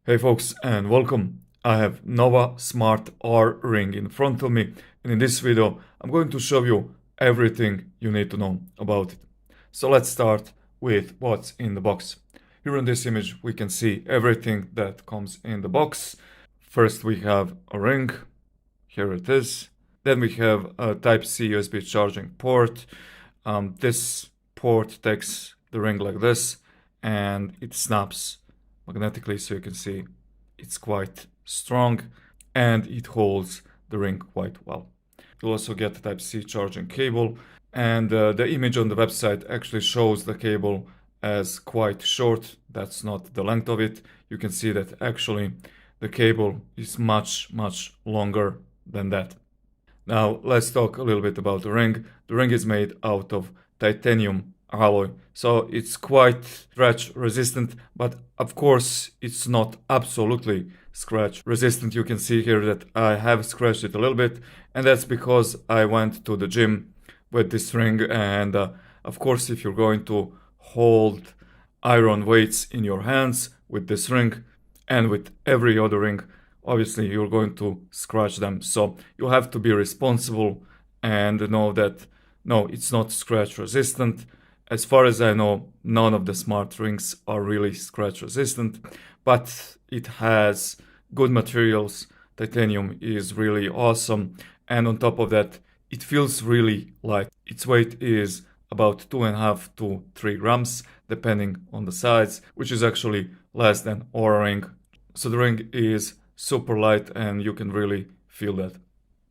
Hey folks, and welcome. I have Nova Smart R ring in front of me, and in this video I'm going to show you everything you need to know about it. So let's start with what's in the box. Here in this image we can see everything that comes in the box. First we have a ring, here it is. Then we have a Type-C USB charging port. This port takes the ring like this and it snaps magnetically, so you can see it's quite strong and it holds the ring quite well. You'll also get the Type-C charging cable, and the image on the website actually shows the cable as quite short. That's not the length of it. You can see that actually the cable is much longer than that. Now let's talk a little bit about the ring. The ring is made out of titanium alloy, so it's quite scratch resistant, but of course it's not absolutely scratch resistant. You can see here that I have scratched it a little bit, and that's because I went to the gym with this ring, and of course if you're going to hold iron weights in your hands with this ring and with every other ring, obviously you're going to scratch them. So you have to be responsible and know that no, it's not scratch resistant. As far as I know, none of the smart rings are really scratch resistant, but it has good materials. Titanium is really awesome, and on top of that it feels really light. Its weight is about 2.5 to 3 grams depending on the size, which is actually less than Oura ring. So the ring is super light and you can really feel that.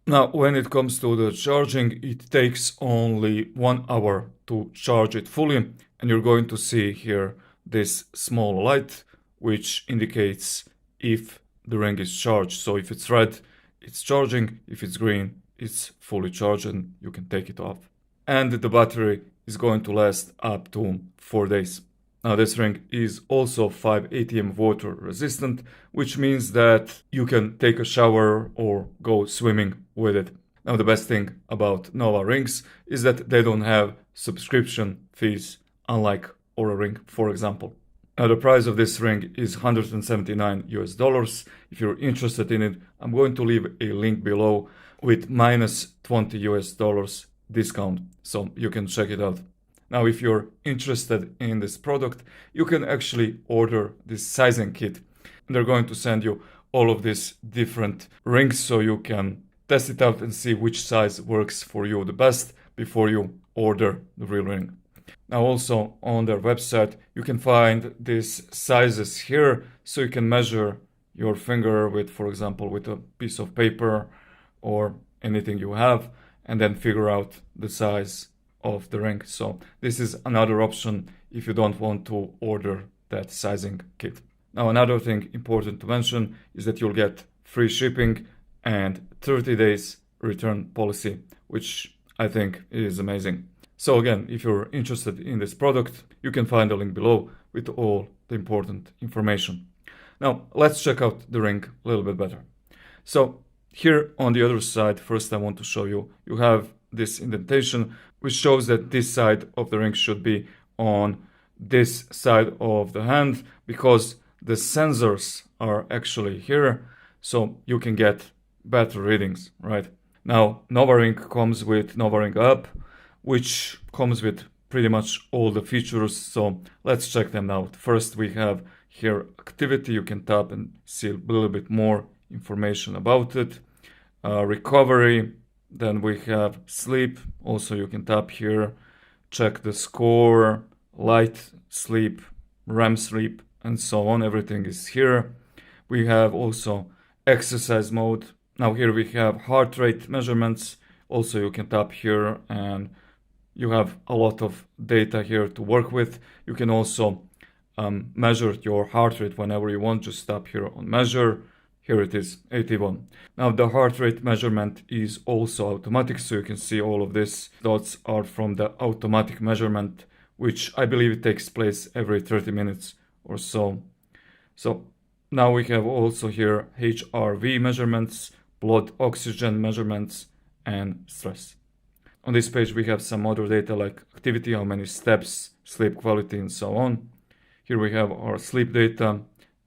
Now, when it comes to the charging, it takes only 1 hour to charge it fully, and you're going to see here this small light which indicates if the ring is charged. So if it's red, it's charging. If it's green, it's fully charged and you can take it off. And the battery is going to last up to 4 days. Now this ring is also 5 ATM water resistant, which means that you can take a shower or go swimming with it. Now the best thing about Nova rings is that they don't have subscription fees, unlike Oura ring, for example. Now the price of this ring is $179 US. If you're interested in it, I'm going to leave a link below with minus $20 US discount, so you can check it out. Now, if you're interested in this product, you can actually order this sizing kit. They're going to send you all of these different rings so you can test it out and see which size works for you the best before you order the real ring. Now, also on their website, you can find these sizes here so you can measure your finger with, for example, with a piece of paper or anything you have, and then figure out the size of the ring. So this is another option if you don't want to order that sizing kit. Now another thing important to mention is that you'll get free shipping and 30 days return policy, which I think is amazing. So again, if you're interested in this product, you can find the link below with all the important information. Now let's check out the ring a little bit better. So here on the other side, first I want to show you, you have this indentation which shows that this side of the ring should be on this side of the hand because the sensors are actually here, so you can get better readings, right? Now Nova ring comes with Nova ring app, which comes with pretty much all the features, so let's check them out. First we have here activity. You can tap and see a little bit more information about it. Recovery, then we have sleep. Also you can tap here, check the score, light sleep, REM sleep, and so on. Everything is here. We have also exercise mode. Now here we have heart rate measurements. Also you can tap here and you have a lot of data here to work with. You can also measure your heart rate whenever you want. Just tap here on measure. Here it is, 81. Now the heart rate measurement is also automatic, so you can see all of these dots are from the automatic measurement, which I believe it takes place every 30 minutes or so. So now we have also here HRV measurements, blood oxygen measurements, and stress. On this page we have some other data like activity, how many steps, sleep quality, and so on. Here we have our sleep data,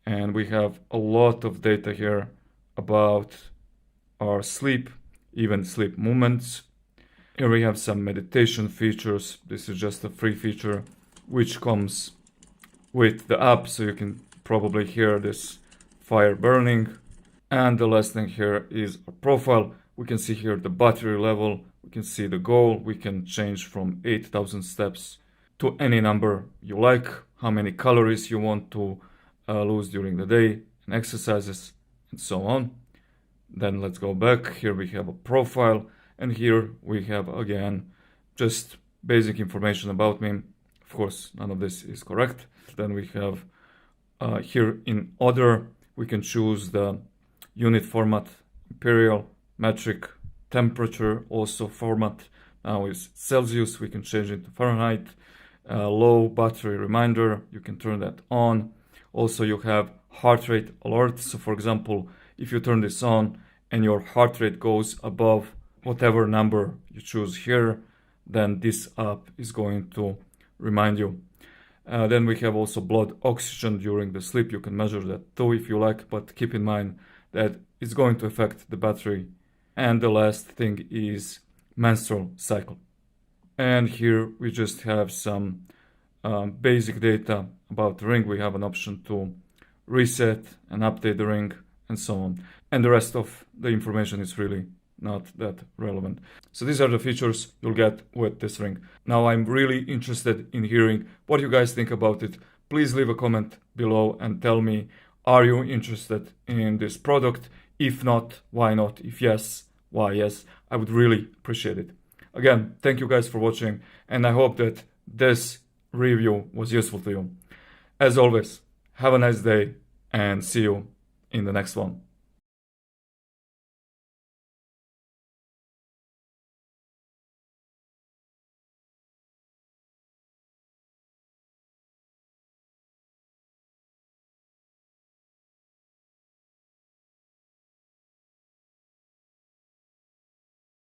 And we have a lot of data here about our sleep, even sleep movements. Here we have some meditation features. This is just a free feature which comes with the app, so you can probably hear this fire burning. And the last thing here is a profile. We can see here the battery level, we can see the goal, we can change from 8,000 steps to any number you like, how many calories you want to lose during the day, and exercises, and so on. Then let's go back. Here we have a profile, and here we have again just basic information about me. Of course, none of this is correct. Then we have here in other, we can choose the unit format, imperial, metric, temperature, also format. Now is Celsius, we can change it to Fahrenheit. Low battery reminder, you can turn that on. Also you have heart rate alert. So for example, if you turn this on and your heart rate goes above whatever number you choose here, then this app is going to remind you. Then we have also blood oxygen during the sleep. You can measure that too if you like, but keep in mind that it's going to affect the battery. And the last thing is menstrual cycle. And here we just have some basic data about the ring. We have an option to reset and update the ring and so on. And the rest of the information is really not that relevant. So these are the features you'll get with this ring. Now I'm really interested in hearing what you guys think about it. Please leave a comment below and tell me, are you interested in this product? If not, why not? If yes, why yes? I would really appreciate it. Again, thank you guys for watching, and I hope that this review was useful to you. As always, have a nice day and see you in the next one.